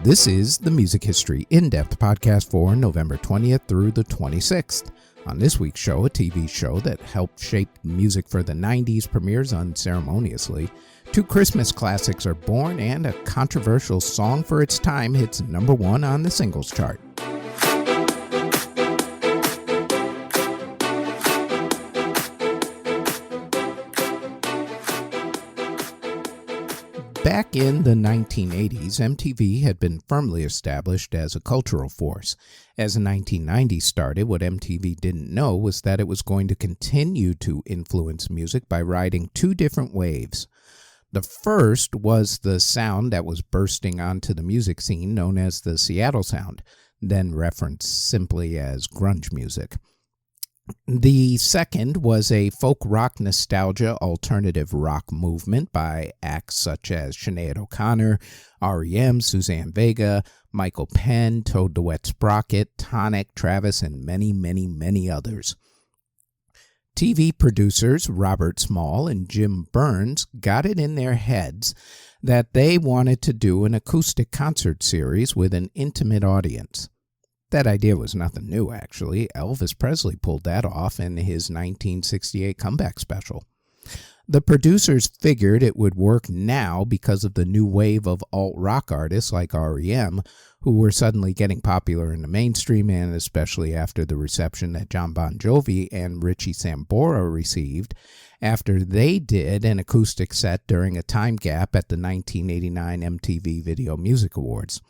This is the Music History In-Depth podcast for November 20th through the 26th. On this week's show, a TV show that helped shape music for the 90s premieres unceremoniously. Two Christmas classics are born, and a controversial song for its time hits number one on the singles chart. Back in the 1980s, MTV had been firmly established as a cultural force. As the 1990s started, what MTV didn't know was that it was going to continue to influence music by riding two different waves. The first was the sound that was bursting onto the music scene known as the Seattle Sound, then referenced simply as grunge music. The second was a folk rock nostalgia alternative rock movement by acts such as Sinead O'Connor, REM, Suzanne Vega, Michael Penn, Toad the Wet Sprocket, Tonic, Travis, and many, many, many others. TV producers Robert Small and Jim Burns got it in their heads that they wanted to do an acoustic concert series with an intimate audience. That idea was nothing new, actually. Elvis Presley pulled that off in his 1968 comeback special. The producers figured it would work now because of the new wave of alt-rock artists like REM, who were suddenly getting popular in the mainstream, and especially after the reception that John Bon Jovi and Richie Sambora received after they did an acoustic set during a time gap at the 1989 MTV Video Music Awards.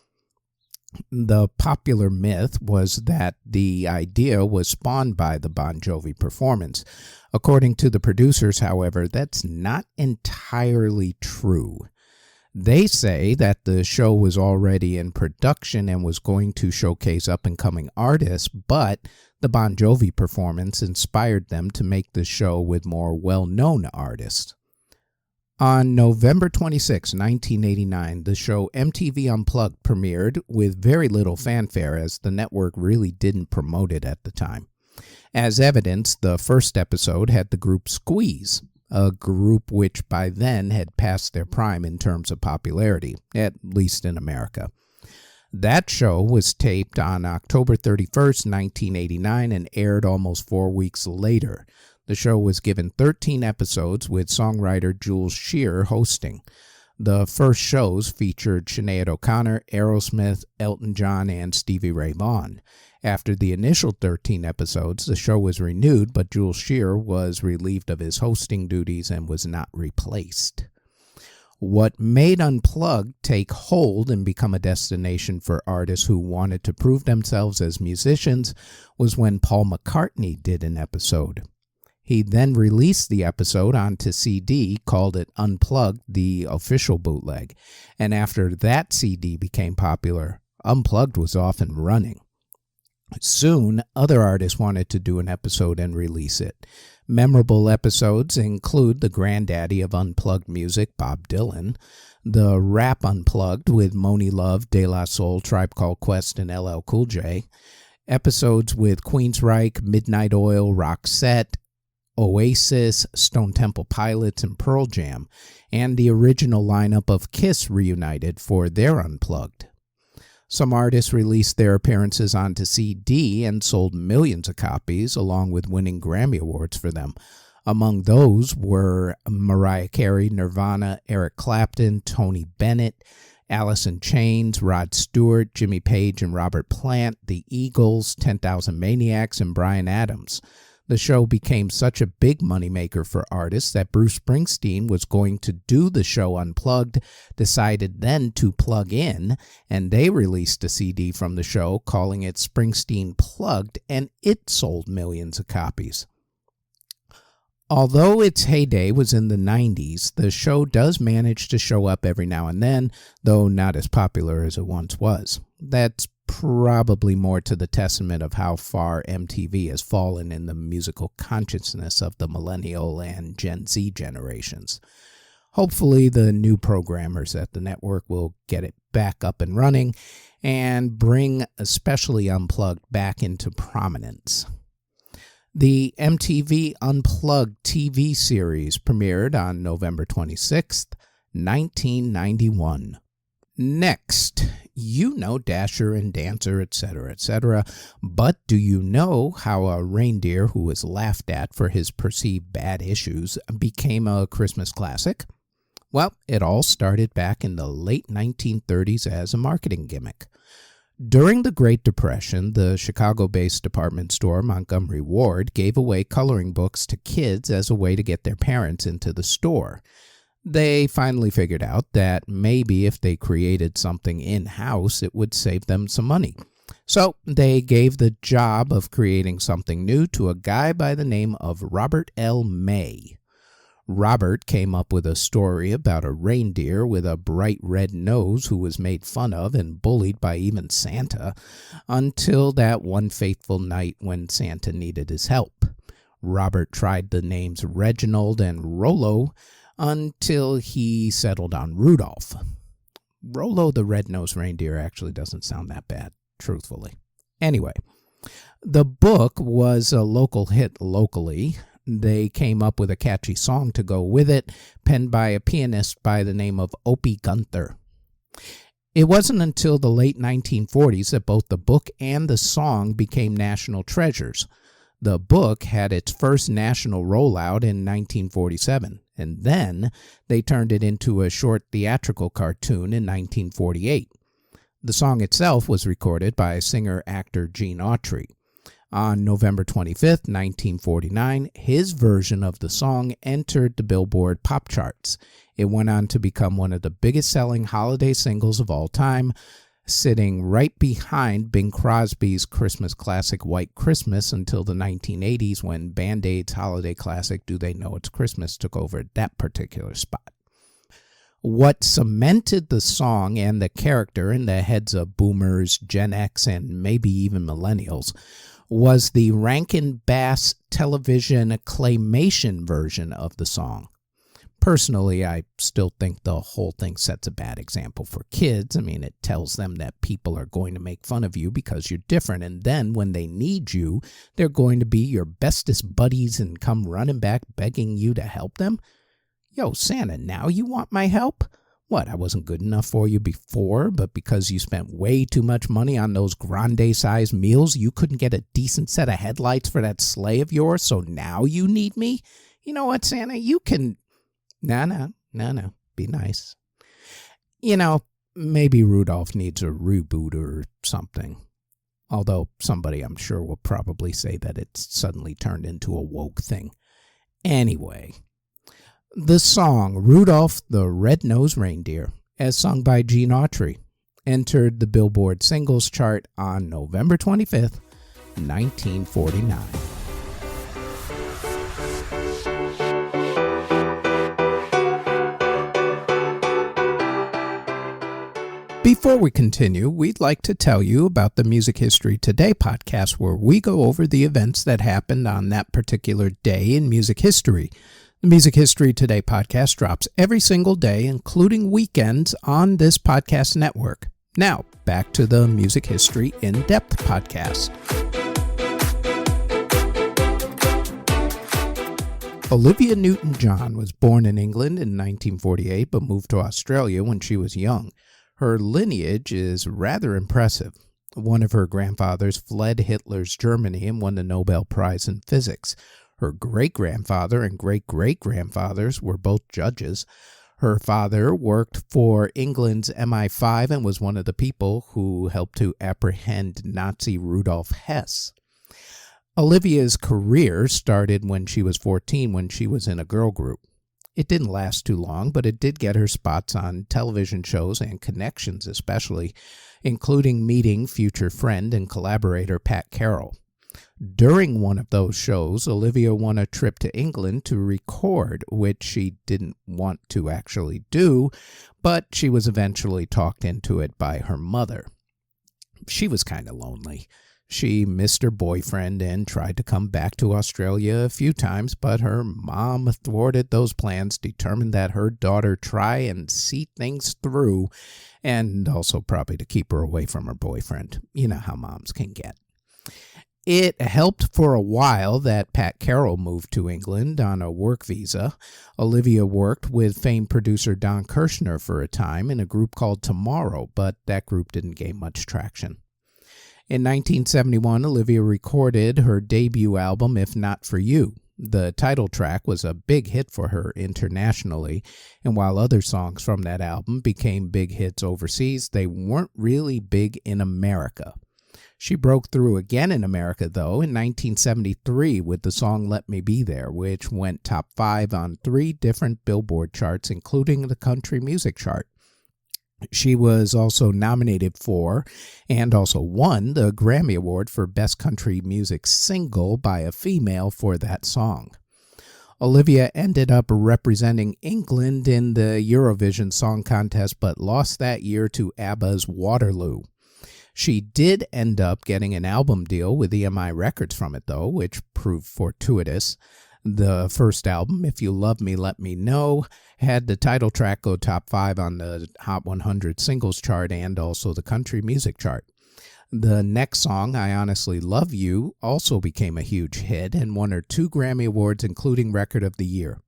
The popular myth was that the idea was spawned by the Bon Jovi performance. According to the producers, however, that's not entirely true. They say that the show was already in production and was going to showcase up-and-coming artists, but the Bon Jovi performance inspired them to make the show with more well-known artists. On November 26, 1989, the show MTV Unplugged premiered with very little fanfare, as the network really didn't promote it at the time. As evidence, the first episode had the group Squeeze, a group which by then had passed their prime in terms of popularity, at least in America. That show was taped on October 31st, 1989, and aired almost 4 weeks later. The show was given 13 episodes with songwriter Jules Shear hosting. The first shows featured Sinead O'Connor, Aerosmith, Elton John, and Stevie Ray Vaughan. After the initial 13 episodes, the show was renewed, but Jules Shear was relieved of his hosting duties and was not replaced. What made Unplugged take hold and become a destination for artists who wanted to prove themselves as musicians was when Paul McCartney did an episode. He then released the episode onto CD, called it Unplugged, the official bootleg, and after that CD became popular, Unplugged was off and running. Soon, other artists wanted to do an episode and release it. Memorable episodes include the granddaddy of Unplugged music, Bob Dylan, the Rap Unplugged with Moni Love, De La Soul, Tribe Called Quest, and LL Cool J, episodes with Queensryche, Midnight Oil, Roxette, Oasis, Stone Temple Pilots, and Pearl Jam, and the original lineup of Kiss reunited for their Unplugged. Some artists released their appearances onto CD and sold millions of copies, along with winning Grammy Awards for them. Among those were Mariah Carey, Nirvana, Eric Clapton, Tony Bennett, Alice in Chains, Rod Stewart, Jimmy Page and Robert Plant, The Eagles, 10,000 Maniacs, and Bryan Adams. The show became such a big moneymaker for artists that Bruce Springsteen was going to do the show Unplugged, decided then to plug in, and they released a CD from the show calling it Springsteen Plugged, and it sold millions of copies. Although its heyday was in the 90s, the show does manage to show up every now and then, though not as popular as it once was. That's probably more to the testament of how far MTV has fallen in the musical consciousness of the millennial and Gen Z generations. Hopefully, the new programmers at the network will get it back up and running and bring especially Unplugged back into prominence. The MTV Unplugged TV series premiered on November 26th, 1991. Next, you know Dasher and Dancer, etc., etc., but do you know how a reindeer who was laughed at for his perceived bad issues became a Christmas classic? Well, it all started back in the late 1930s as a marketing gimmick. During the Great Depression, the Chicago-based department store Montgomery Ward gave away coloring books to kids as a way to get their parents into the store. They finally figured out that maybe if they created something in-house, it would save them some money. So they gave the job of creating something new to a guy by the name of Robert L. May. Robert came up with a story about a reindeer with a bright red nose who was made fun of and bullied by even Santa until that one fateful night when Santa needed his help. Robert tried the names Reginald and Rollo until he settled on Rudolph. Rollo the red-nosed reindeer actually doesn't sound that bad, truthfully. Anyway, the book was a local hit locally. They came up with a catchy song to go with it, penned by a pianist by the name of Opie Gunther. It wasn't until the late 1940s that both the book and the song became national treasures. The book had its first national rollout in 1947, and then they turned it into a short theatrical cartoon in 1948. The song itself was recorded by singer-actor Gene Autry. On November 25, 1949, his version of the song entered the Billboard pop charts. It went on to become one of the biggest-selling holiday singles of all time, sitting right behind Bing Crosby's Christmas classic White Christmas until the 1980s when Band-Aid's holiday classic Do They Know It's Christmas took over that particular spot. What cemented the song and the character in the heads of boomers, Gen X, and maybe even millennials was the Rankin Bass television claymation version of the song. Personally, I still think the whole thing sets a bad example for kids. I mean, it tells them that people are going to make fun of you because you're different, and then when they need you, they're going to be your bestest buddies and come running back begging you to help them. Yo, Santa, now you want my help? What, I wasn't good enough for you before, but because you spent way too much money on those grande-sized meals, you couldn't get a decent set of headlights for that sleigh of yours, so now you need me? You know what, Santa, you can... No, be nice. You know, maybe Rudolph needs a reboot or something. Although somebody, I'm sure, will probably say that it's suddenly turned into a woke thing. Anyway, the song Rudolph the Red-Nosed Reindeer, as sung by Gene Autry, entered the Billboard Singles Chart on November 25th, 1949. Before we continue, we'd like to tell you about the Music History Today podcast, where we go over the events that happened on that particular day in music history. The Music History Today podcast drops every single day, including weekends, on this podcast network. Now, back to the Music History In-Depth podcast. Olivia Newton-John was born in England in 1948, but moved to Australia when she was young. Her lineage is rather impressive. One of her grandfathers fled Hitler's Germany and won the Nobel Prize in Physics. Her great-grandfather and great-great-grandfathers were both judges. Her father worked for England's MI5 and was one of the people who helped to apprehend Nazi Rudolf Hess. Olivia's career started when she was 14, when she was in a girl group. It didn't last too long, but it did get her spots on television shows and connections especially, including meeting future friend and collaborator Pat Carroll. During one of those shows, Olivia won a trip to England to record, which she didn't want to actually do, but she was eventually talked into it by her mother. She was kind of lonely. She missed her boyfriend and tried to come back to Australia a few times, but her mom thwarted those plans, determined that her daughter try and see things through, and also probably to keep her away from her boyfriend. You know how moms can get. It helped for a while that Pat Carroll moved to England on a work visa. Olivia worked with famed producer Don Kirshner for a time in a group called Tomorrow, but that group didn't gain much traction. In 1971, Olivia recorded her debut album, If Not For You. The title track was a big hit for her internationally, and while other songs from that album became big hits overseas, they weren't really big in America. She broke through again in America, though, in 1973 with the song Let Me Be There, which went top 5 on 3 different Billboard charts, including the country music chart. She was also nominated for and also won the Grammy Award for Best Country Music Single by a Female for that song. Olivia ended up representing England in the Eurovision Song Contest, but lost that year to ABBA's Waterloo. She did end up getting an album deal with EMI Records from it, though, which proved fortuitous. The first album, If You Love Me, Let Me Know, had the title track go top 5 on the Hot 100 singles chart and also the country music chart. The next song, I Honestly Love You, also became a huge hit and won her 2 Grammy Awards, including Record of the Year.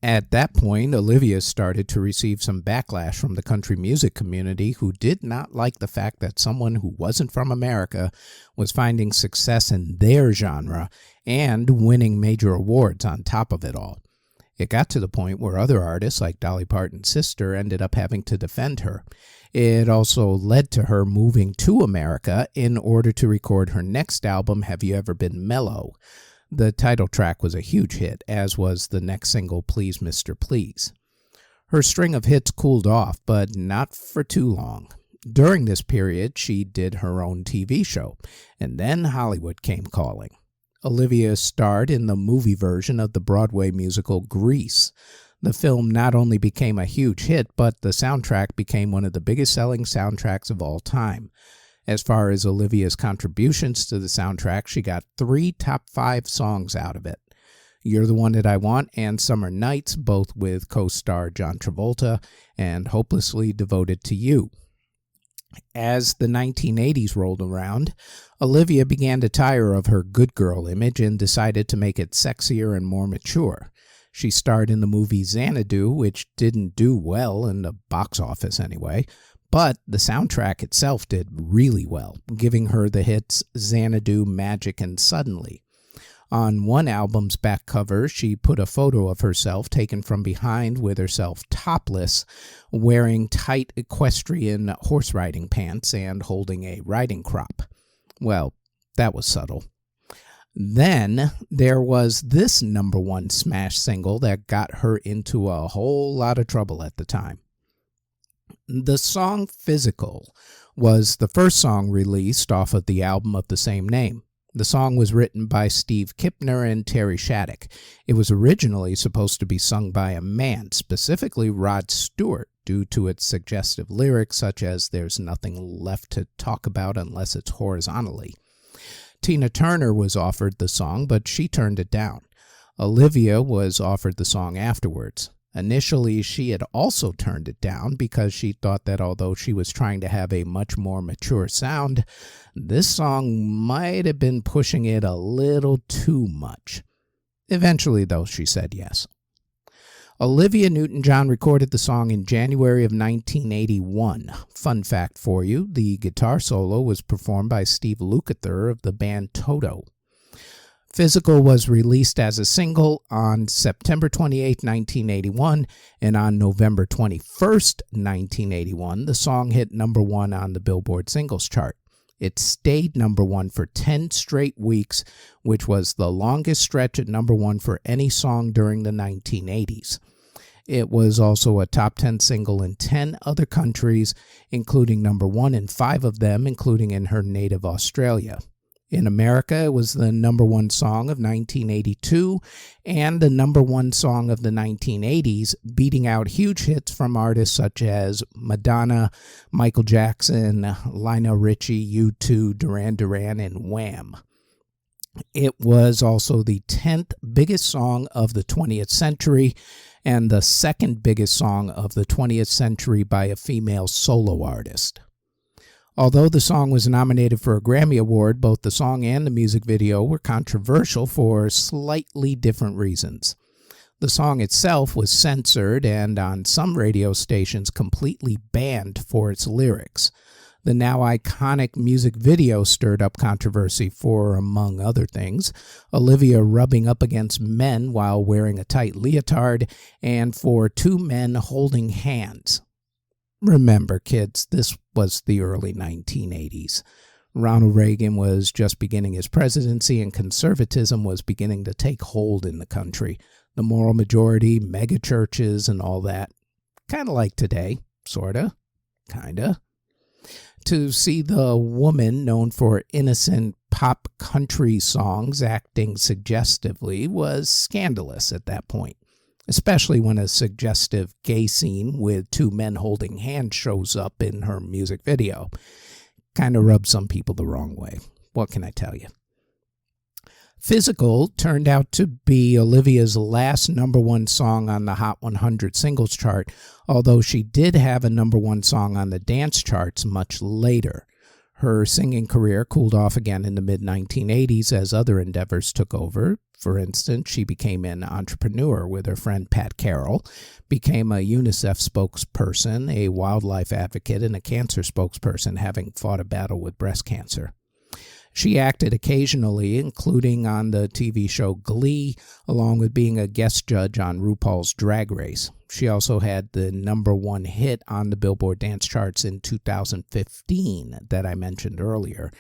At that point, Olivia started to receive some backlash from the country music community, who did not like the fact that someone who wasn't from America was finding success in their genre and winning major awards on top of it all. It got to the point where other artists like Dolly Parton's sister ended up having to defend her. It also led to her moving to America in order to record her next album, Have You Ever Been Mellow? The title track was a huge hit, as was the next single, Please Mr. Please. Her string of hits cooled off, but not for too long. During this period, she did her own TV show, and then Hollywood came calling. Olivia starred in the movie version of the Broadway musical Grease. The film not only became a huge hit, but the soundtrack became one of the biggest selling soundtracks of all time. As far as Olivia's contributions to the soundtrack, she got 3 top 5 songs out of it. You're the One That I Want and Summer Nights, both with co-star John Travolta, and Hopelessly Devoted to You. As the 1980s rolled around, Olivia began to tire of her good girl image and decided to make it sexier and more mature. She starred in the movie Xanadu, which didn't do well in the box office anyway, but the soundtrack itself did really well, giving her the hits Xanadu, Magic, and Suddenly. On one album's back cover, she put a photo of herself taken from behind with herself topless, wearing tight equestrian horse riding pants and holding a riding crop. Well, that was subtle. Then there was this #1 smash single that got her into a whole lot of trouble at the time. The song Physical was the first song released off of the album of the same name. The song was written by Steve Kipner and Terry Shattuck. It was originally supposed to be sung by a man, specifically Rod Stewart, due to its suggestive lyrics such as "There's nothing left to talk about unless it's horizontally." Tina Turner was offered the song, but she turned it down. Olivia was offered the song afterwards. Initially, she had also turned it down because she thought that although she was trying to have a much more mature sound, this song might have been pushing it a little too much. Eventually, though, she said yes. Olivia Newton-John recorded the song in January of 1981. Fun fact for you, the guitar solo was performed by Steve Lukather of the band Toto. Physical was released as a single on September 28, 1981, and on November 21st, 1981, the song hit #1 on the Billboard Singles Chart. It stayed #1 for 10 straight weeks, which was the longest stretch at #1 for any song during the 1980s. It was also a top 10 single in 10 other countries, including #1 in 5 of them, including in her native Australia. In America, it was the #1 song of 1982 and the #1 song of the 1980s, beating out huge hits from artists such as Madonna, Michael Jackson, Lionel Richie, U2, Duran Duran, and Wham! It was also the 10th biggest song of the 20th century and the 2nd biggest song of the 20th century by a female solo artist. Although the song was nominated for a Grammy Award, both the song and the music video were controversial for slightly different reasons. The song itself was censored and on some radio stations completely banned for its lyrics. The now iconic music video stirred up controversy for, among other things, Olivia rubbing up against men while wearing a tight leotard, and for two men holding hands. Remember, kids, this was the early 1980s. Ronald Reagan was just beginning his presidency, and conservatism was beginning to take hold in the country. The moral majority, mega churches, and all that. Kind of like today, sorta, kinda. To see the woman known for innocent pop country songs acting suggestively was scandalous at that point, especially when a suggestive gay scene with two men holding hands shows up in her music video. Kind of rubs some people the wrong way. What can I tell you? Physical turned out to be Olivia's last number one song on the Hot 100 singles chart, although she did have a number one song on the dance charts much later. Her singing career cooled off again in the mid-1980s as other endeavors took over. For instance, she became an entrepreneur with her friend Pat Carroll, became a UNICEF spokesperson, a wildlife advocate, and a cancer spokesperson, having fought a battle with breast cancer. She acted occasionally, including on the TV show Glee, along with being a guest judge on RuPaul's Drag Race. She also had the number one hit on the Billboard dance charts in 2015 that I mentioned earlier,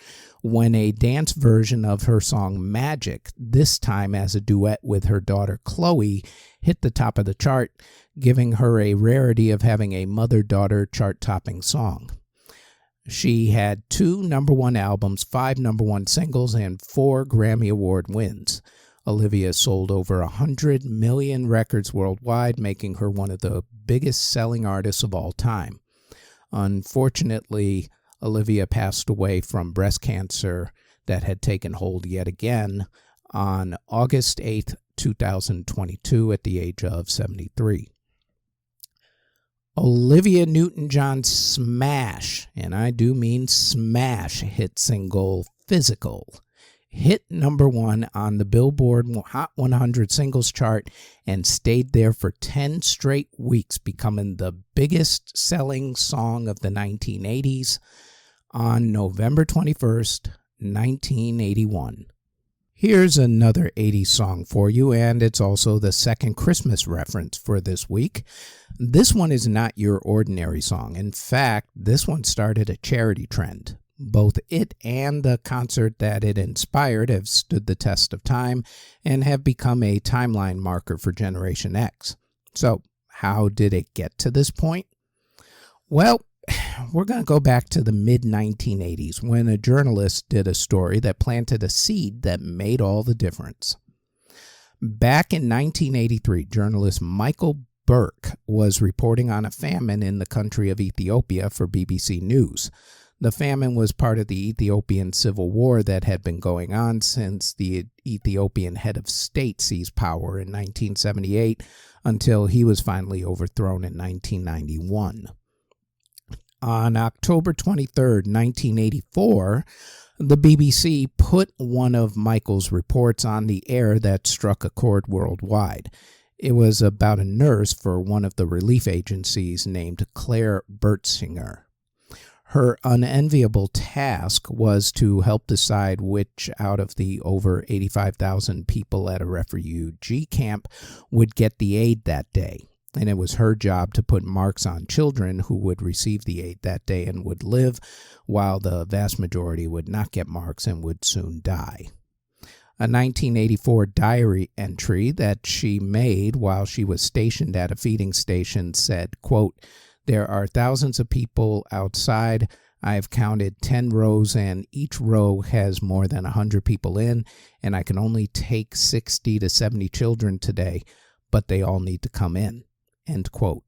when a dance version of her song Magic, this time as a duet with her daughter Chloe, hit the top of the chart, giving her a rarity of having a mother-daughter chart-topping song. She had 2 number one albums, 5 number one singles, and 4 Grammy Award wins. Olivia sold over 100 million records worldwide, making her one of the biggest selling artists of all time. Unfortunately, Olivia passed away from breast cancer that had taken hold yet again on August 8th, 2022 at the age of 73. Olivia Newton-John's smash, and I do mean smash, hit single Physical, hit number one on the Billboard Hot 100 singles chart and stayed there for 10 straight weeks, becoming the biggest selling song of the 1980s on November 21st, 1981. Here's another 80s song for you, and it's also the second Christmas reference for this week. This one is not your ordinary song. In fact, this one started a charity trend. Both it and the concert that it inspired have stood the test of time and have become a timeline marker for Generation X. So, how did it get to this point? Well, we're going to go back to the mid-1980s when a journalist did a story that planted a seed that made all the difference. Back in 1983, journalist Michael Burke was reporting on a famine in the country of Ethiopia for BBC News. The famine was part of the Ethiopian civil war that had been going on since the Ethiopian head of state seized power in 1978 until he was finally overthrown in 1991. On October 23, 1984, the BBC put one of Michael's reports on the air that struck a chord worldwide. It was about a nurse for one of the relief agencies named Claire Bertzinger. Her unenviable task was to help decide which out of the over 85,000 people at a refugee camp would get the aid that day. And it was her job to put marks on children who would receive the aid that day and would live, while the vast majority would not get marks and would soon die. A 1984 diary entry that she made while she was stationed at a feeding station said, quote, "There are thousands of people outside. I've counted 10 rows and each row has more than 100 people in, and I can only take 60 to 70 children today, but they all need to come in." End quote.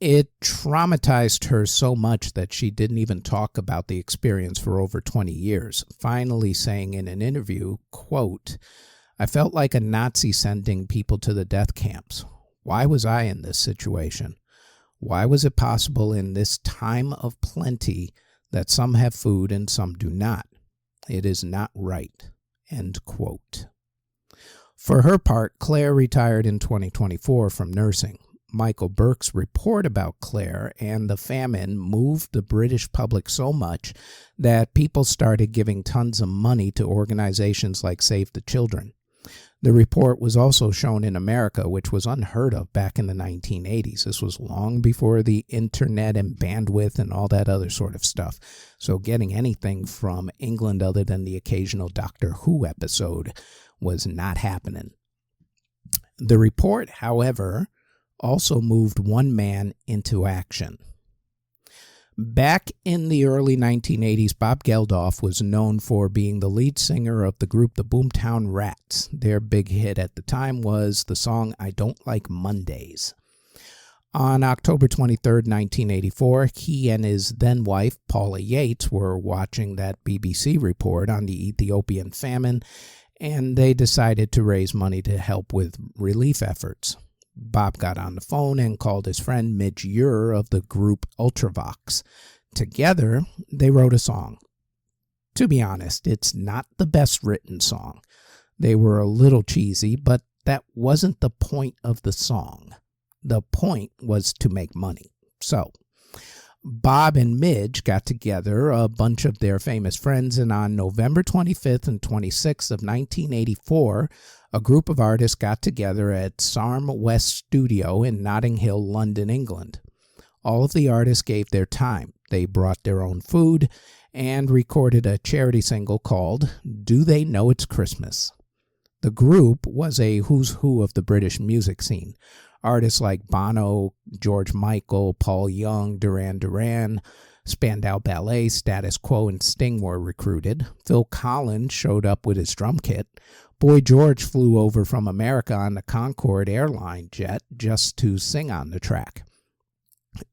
It traumatized her so much that she didn't even talk about the experience for over 20 years, finally saying in an interview, quote, "I felt like a Nazi sending people to the death camps. Why was I in this situation? Why was it possible in this time of plenty that some have food and some do not? It is not right." End quote. For her part, Claire retired in 2024 from nursing. Michael Burke's report about Claire and the famine moved the British public so much that people started giving tons of money to organizations like Save the Children. The report was also shown in America, which was unheard of back in the 1980s. This was long before the internet and bandwidth and all that other sort of stuff. So getting anything from England other than the occasional Doctor Who episode was not happening. The report, however, also moved one man into action. Back in the early 1980s, Bob Geldof was known for being the lead singer of the group the Boomtown Rats. Their big hit at the time was the song "I Don't Like Mondays." On October 23, 1984, he and his then-wife, Paula Yates, were watching that BBC report on the Ethiopian famine, and they decided to raise money to help with relief efforts. Bob got on the phone and called his friend Midge Ure of the group Ultravox. Together, they wrote a song. To be honest, it's not the best written song. They were a little cheesy, but that wasn't the point of the song. The point was to make money. So, Bob and Midge got together, a bunch of their famous friends, and on November 25th and 26th of 1984, a group of artists got together at Sarm West Studio in Notting Hill, London, England. All of the artists gave their time. They brought their own food and recorded a charity single called "Do They Know It's Christmas?" The group was a who's who of the British music scene. Artists like Bono, George Michael, Paul Young, Duran Duran, Spandau Ballet, Status Quo, and Sting were recruited. Phil Collins showed up with his drum kit. Boy George flew over from America on the Concorde airline jet just to sing on the track.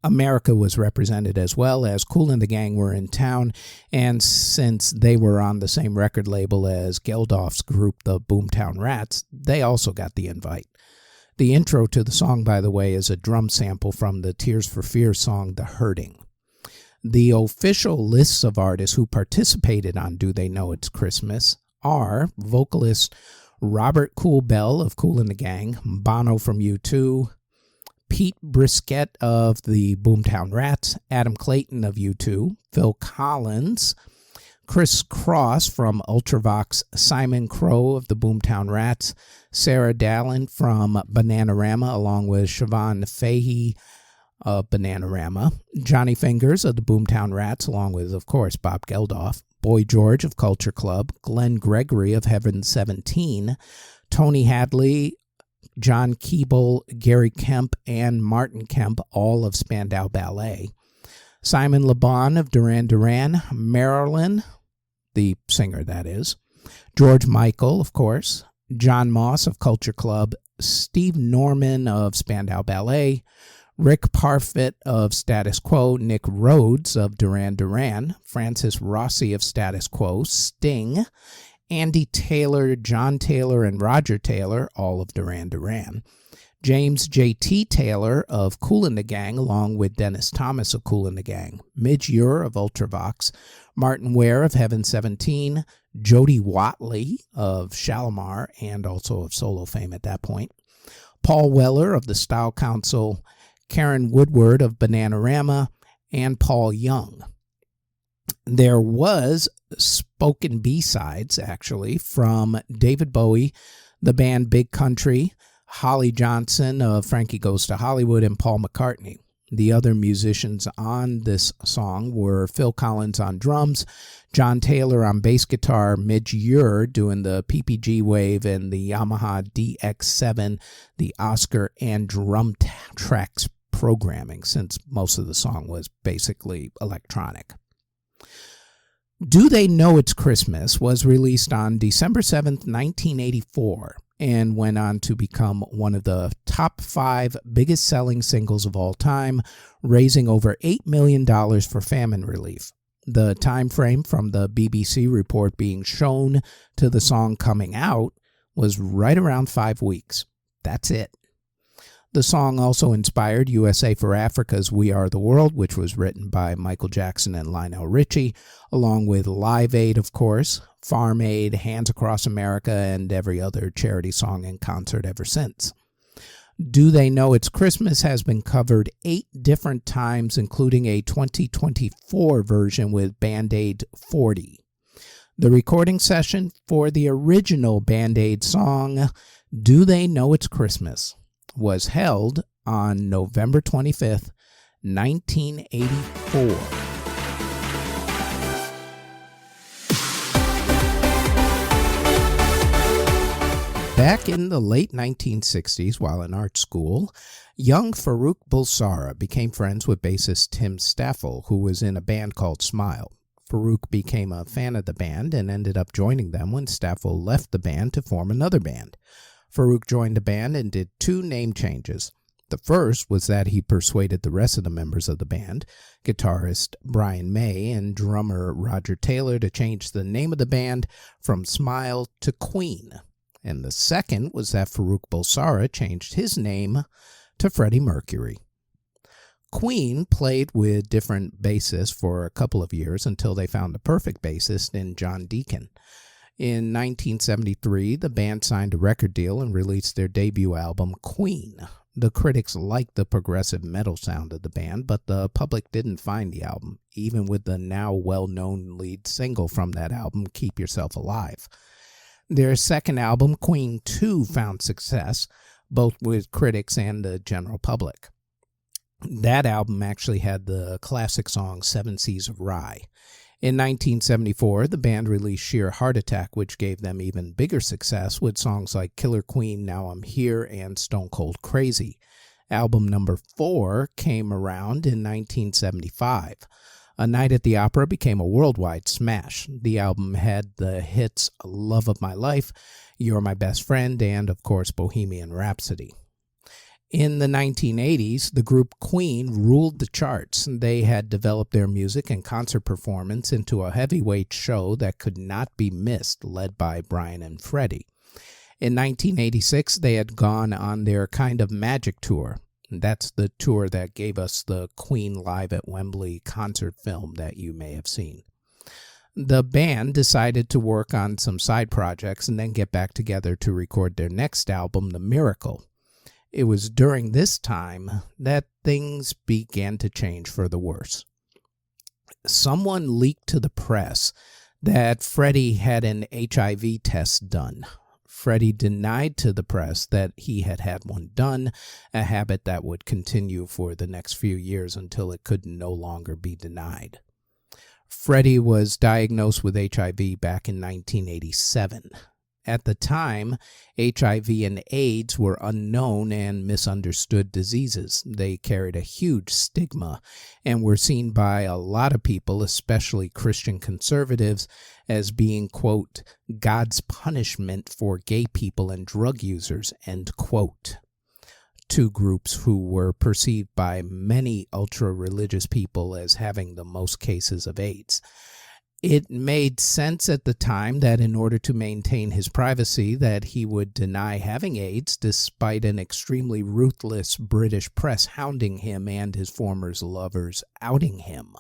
America was represented as well, as Kool and the Gang were in town, and since they were on the same record label as Geldof's group, the Boomtown Rats, they also got the invite. The intro to the song, by the way, is a drum sample from the Tears for Fears song, "The Hurting." The official lists of artists who participated on Do They Know It's Christmas are vocalist Robert Kool Bell of Kool and the Gang, Bono from U2, Pete Brisket of the Boomtown Rats, Adam Clayton of U2, Phil Collins, Chris Cross from Ultravox, Simon Crow of the Boomtown Rats, Sarah Dallin from Bananarama, along with Siobhan Fahey of Bananarama, Johnny Fingers of the Boomtown Rats, along with, of course, Bob Geldof, Boy George of Culture Club, Glenn Gregory of Heaven 17, Tony Hadley, John Keeble, Gary Kemp, and Martin Kemp, all of Spandau Ballet, Simon Le Bon of Duran Duran, Marilyn, the singer that is, George Michael, of course, John Moss of Culture Club, Steve Norman of Spandau Ballet, Rick Parfitt of Status Quo, Nick Rhodes of Duran Duran, Francis Rossi of Status Quo, Sting, Andy Taylor, John Taylor, and Roger Taylor, all of Duran Duran, James J.T. Taylor of Kool and the Gang, along with Dennis Thomas of Kool and the Gang, Midge Ure of Ultravox, Martin Ware of Heaven 17, Jody Watley of Shalimar, and also of solo fame at that point, Paul Weller of the Style Council, Karen Woodward of Bananarama, and Paul Young. There was spoken B-sides, actually, from David Bowie, the band Big Country, Holly Johnson of Frankie Goes to Hollywood, and Paul McCartney. The other musicians on this song were Phil Collins on drums, John Taylor on bass guitar, Midge Ure doing the PPG wave and the Yamaha DX7, the Oscar and drum tracks programming, since most of the song was basically electronic. Do They Know It's Christmas was released on December 7th, 1984, and went on to become one of the top 5 biggest selling singles of all time, raising over $8 million for famine relief. The time frame from the BBC report being shown to the song coming out was right around 5 weeks. That's it. The song also inspired USA for Africa's We Are the World, which was written by Michael Jackson and Lionel Richie, along with Live Aid, of course, Farm Aid, Hands Across America, and every other charity song and concert ever since. Do They Know It's Christmas has been covered 8 different times, including a 2024 version with Band Aid 40. The recording session for the original Band Aid song, Do They Know It's Christmas, was held on November 25th, 1984. Back in the late 1960s, while in art school, young Farouk Bulsara became friends with bassist Tim Staffel, who was in a band called Smile. Farouk became a fan of the band and ended up joining them when Staffel left the band to form another band. Farouk joined the band and did 2 name changes. The first was that he persuaded the rest of the members of the band, guitarist Brian May and drummer Roger Taylor, to change the name of the band from Smile to Queen. And the second was that Farouk Bulsara changed his name to Freddie Mercury. Queen played with different bassists for a couple of years until they found the perfect bassist in John Deacon. In 1973, the band signed a record deal and released their debut album, Queen. The critics liked the progressive metal sound of the band, but the public didn't find the album, even with the now well-known lead single from that album, Keep Yourself Alive. Their second album, Queen 2, found success, both with critics and the general public. That album actually had the classic song, 7 Seas of Rye. In 1974, the band released Sheer Heart Attack, which gave them even bigger success with songs like Killer Queen, Now I'm Here, and Stone Cold Crazy. Album number 4 came around in 1975. A Night at the Opera became a worldwide smash. The album had the hits Love of My Life, You're My Best Friend, and, of course, Bohemian Rhapsody. In the 1980s, the group Queen ruled the charts. They had developed their music and concert performance into a heavyweight show that could not be missed, led by Brian and Freddie. In 1986, they had gone on their Kind of Magic tour. That's the tour that gave us the Queen Live at Wembley concert film that you may have seen. The band decided to work on some side projects and then get back together to record their next album, The Miracle. It was during this time that things began to change for the worse. Someone leaked to the press that Freddie had an HIV test done. Freddie denied to the press that he had had one done, a habit that would continue for the next few years until it could no longer be denied. Freddie was diagnosed with HIV back in 1987. At the time, HIV and AIDS were unknown and misunderstood diseases. They carried a huge stigma and were seen by a lot of people, especially Christian conservatives, as being, quote, God's punishment for gay people and drug users, end quote. 2 groups who were perceived by many ultra-religious people as having the most cases of AIDS. It made sense at the time that in order to maintain his privacy that he would deny having AIDS despite an extremely ruthless British press hounding him and his former lovers outing him.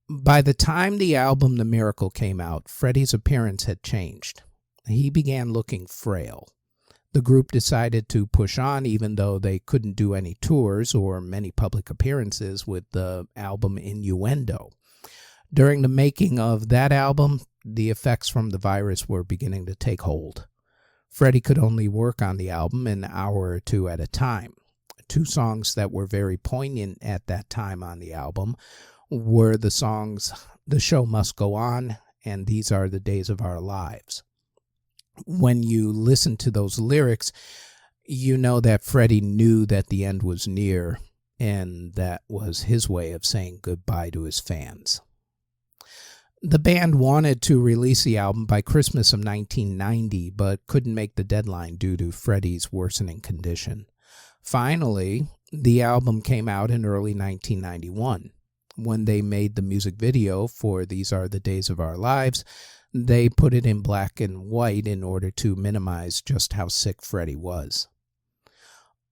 By the time the album The Miracle came out, Freddie's appearance had changed. He began looking frail. The group decided to push on even though they couldn't do any tours or many public appearances with the album Innuendo. During the making of that album, the effects from the virus were beginning to take hold. Freddie could only work on the album an hour or 2 at a time. 2 songs that were very poignant at that time on the album were the songs The Show Must Go On and These Are the Days of Our Lives. When you listen to those lyrics, you know that Freddie knew that the end was near, and that was his way of saying goodbye to his fans. The band wanted to release the album by Christmas of 1990, but couldn't make the deadline due to Freddie's worsening condition. Finally, the album came out in early 1991. When they made the music video for These Are the Days of Our Lives, they put it in black and white in order to minimize just how sick Freddie was.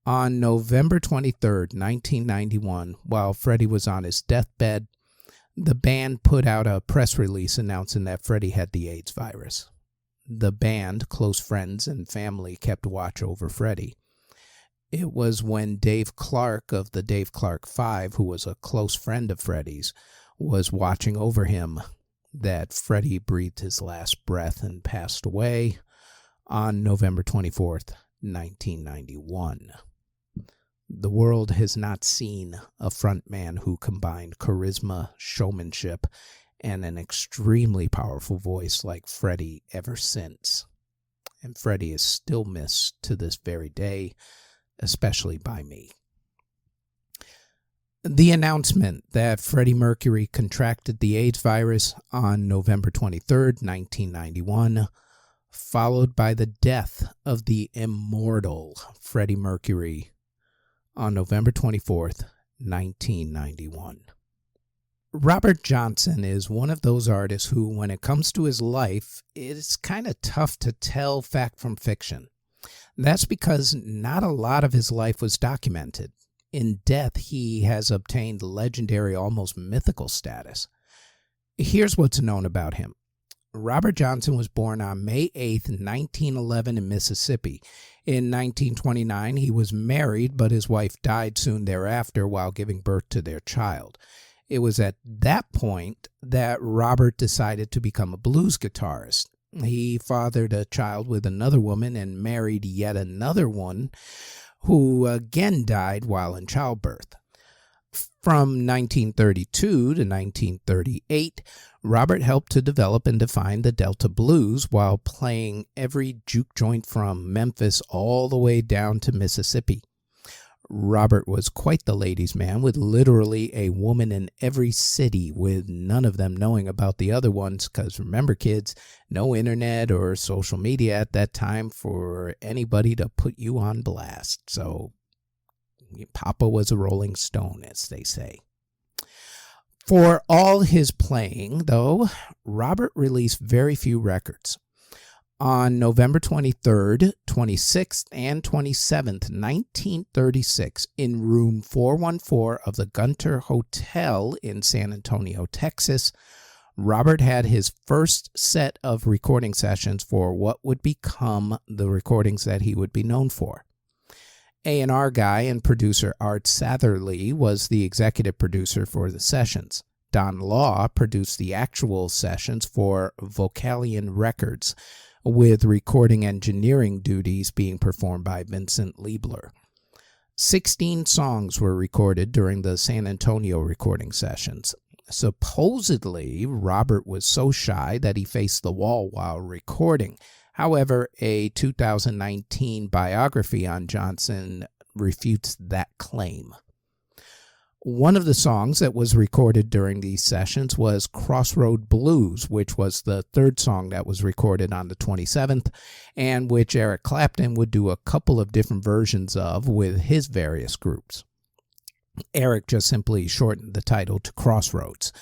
On November 23rd, 1991, while Freddie was on his deathbed, the band put out a press release announcing that Freddie had the AIDS virus. The band, close friends and family, kept watch over Freddie. It was when Dave Clark of the Dave Clark Five, who was a close friend of Freddie's, was watching over him that Freddie breathed his last breath and passed away on November 24th, 1991. The world has not seen a frontman who combined charisma, showmanship, and an extremely powerful voice like Freddie ever since. And Freddie is still missed to this very day, especially by me. The announcement that Freddie Mercury contracted the AIDS virus on November 23rd, 1991, followed by the death of the immortal Freddie Mercury on November 24th, 1991. Robert Johnson is one of those artists who, when it comes to his life, it's kind of tough to tell fact from fiction. That's because not a lot of his life was documented. In death, he has obtained legendary, almost mythical status. Here's what's known about him. Robert Johnson was born on May 8th, 1911 in Mississippi. In 1929, he was married, but his wife died soon thereafter while giving birth to their child. It was at that point that Robert decided to become a blues guitarist. He fathered a child with another woman and married yet another one who again died while in childbirth. From 1932 to 1938, Robert helped to develop and define the Delta Blues while playing every juke joint from Memphis all the way down to Mississippi. Robert was quite the ladies' man, with literally a woman in every city, with none of them knowing about the other ones, because remember, kids, no internet or social media at that time for anybody to put you on blast. So Papa was a Rolling Stone, as they say. For all his playing, though, Robert released very few records. On November 23rd, 26th, and 27th, 1936, in room 414 of the Gunter Hotel in San Antonio, Texas, Robert had his first set of recording sessions for what would become the recordings that he would be known for. A&R guy and producer Art Satherley was the executive producer for the sessions. Don Law produced the actual sessions for Vocalion Records, with recording engineering duties being performed by Vincent Liebler. 16 songs were recorded during the San Antonio recording sessions. Supposedly, Robert was so shy that he faced the wall while recording. However, a 2019 biography on Johnson refutes that claim. One of the songs that was recorded during these sessions was Crossroad Blues, which was the third song that was recorded on the 27th, and which Eric Clapton would do a couple of different versions of with his various groups. Eric just simply shortened the title to Crossroads.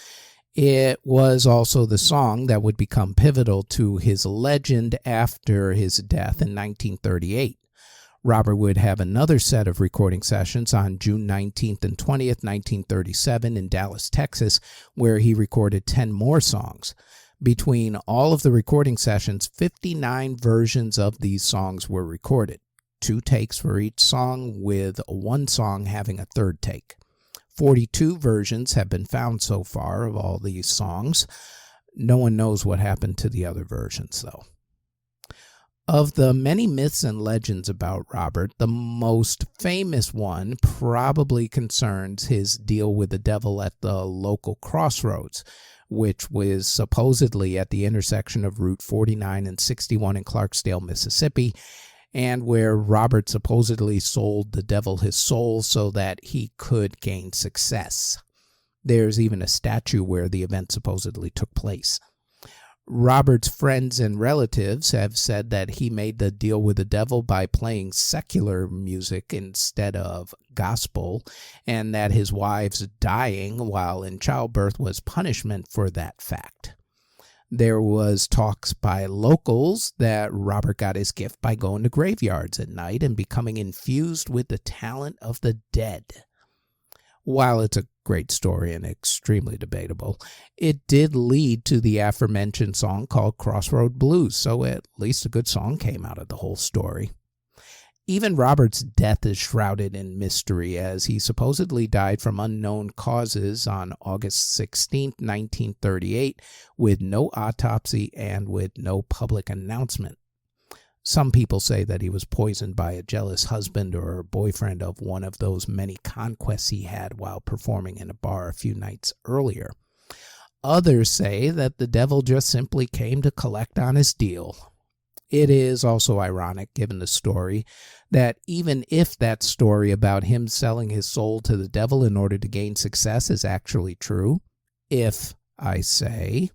It was also the song that would become pivotal to his legend after his death in 1938. Robert would have another set of recording sessions on June 19th and 20th, 1937 in Dallas, Texas, where he recorded 10 more songs. Between all of the recording sessions, 59 versions of these songs were recorded, 2 takes for each song, with one song having a third take. 42 versions have been found so far of all these songs. No one knows what happened to the other versions, though. Of the many myths and legends about Robert, the most famous one probably concerns his deal with the devil at the local crossroads, which was supposedly at the intersection of Route 49 and 61 in Clarksdale, Mississippi, and where Robert supposedly sold the devil his soul so that he could gain success. There's even a statue where the event supposedly took place. Robert's friends and relatives have said that he made the deal with the devil by playing secular music instead of gospel, and that his wife's dying while in childbirth was punishment for that fact. There was talks by locals that Robert got his gift by going to graveyards at night and becoming infused with the talent of the dead. While it's a great story and extremely debatable, it did lead to the aforementioned song called Crossroad Blues, so at least a good song came out of the whole story. Even Robert's death is shrouded in mystery, as he supposedly died from unknown causes on August 16, 1938, with no autopsy and with no public announcement. Some people say that he was poisoned by a jealous husband or boyfriend of one of those many conquests he had while performing in a bar a few nights earlier. Others say that the devil just simply came to collect on his deal. It is also ironic, given the story, that even if that story about him selling his soul to the devil in order to gain success is actually true, if, I say,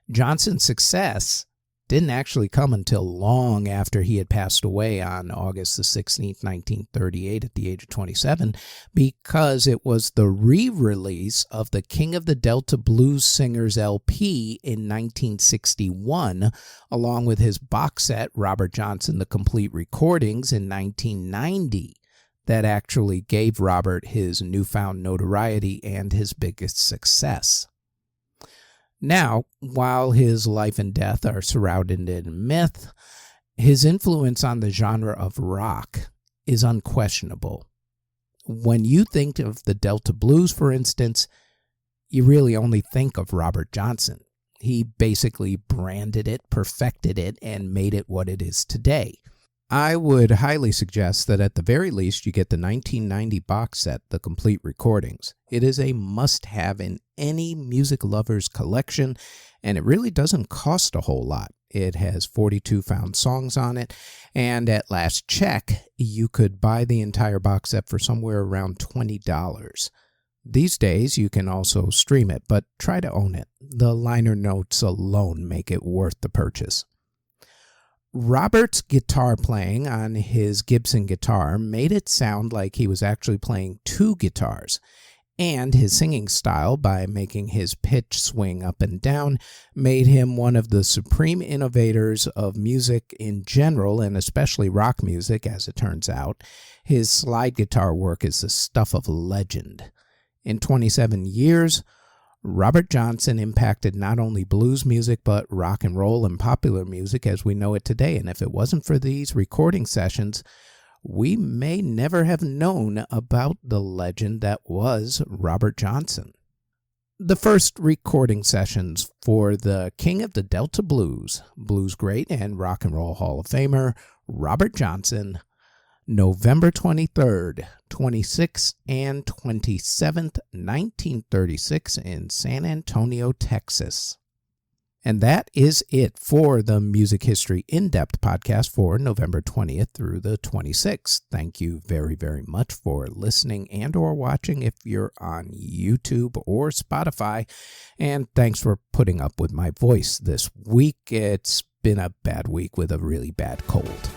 Johnson's success didn't actually come until long after he had passed away on August the 16th, 1938 at the age of 27, because it was the re-release of the King of the Delta Blues Singers LP in 1961, along with his box set, Robert Johnson, The Complete Recordings, in 1990, that actually gave Robert his newfound notoriety and his biggest success. Now, while his life and death are surrounded in myth, his influence on the genre of rock is unquestionable. When you think of the Delta Blues, for instance, you really only think of Robert Johnson. He basically branded it, perfected it, and made it what it is today. I would highly suggest that at the very least you get the 1990 box set, The Complete Recordings. It is a must-have in any music lover's collection, and it really doesn't cost a whole lot. It has 42 found songs on it, and at last check, you could buy the entire box set for somewhere around $20. These days, you can also stream it, but try to own it. The liner notes alone make it worth the purchase. Robert's guitar playing on his Gibson guitar made it sound like he was actually playing two guitars, and his singing style, by making his pitch swing up and down, made him one of the supreme innovators of music in general, and especially rock music, as it turns out. His slide guitar work is the stuff of legend. In 27 years, Robert Johnson impacted not only blues music, but rock and roll and popular music as we know it today. And if it wasn't for these recording sessions, we may never have known about the legend that was Robert Johnson. The first recording sessions for the King of the Delta Blues, blues great and rock and roll Hall of Famer, Robert Johnson, November 23rd, 26th, and 27th, 1936 in San Antonio, Texas. And that is it for the Music History In-Depth podcast for November 20th through the 26th. Thank you very, very much for listening and or watching if you're on YouTube or Spotify. And thanks for putting up with my voice this week. It's been a bad week with a really bad cold.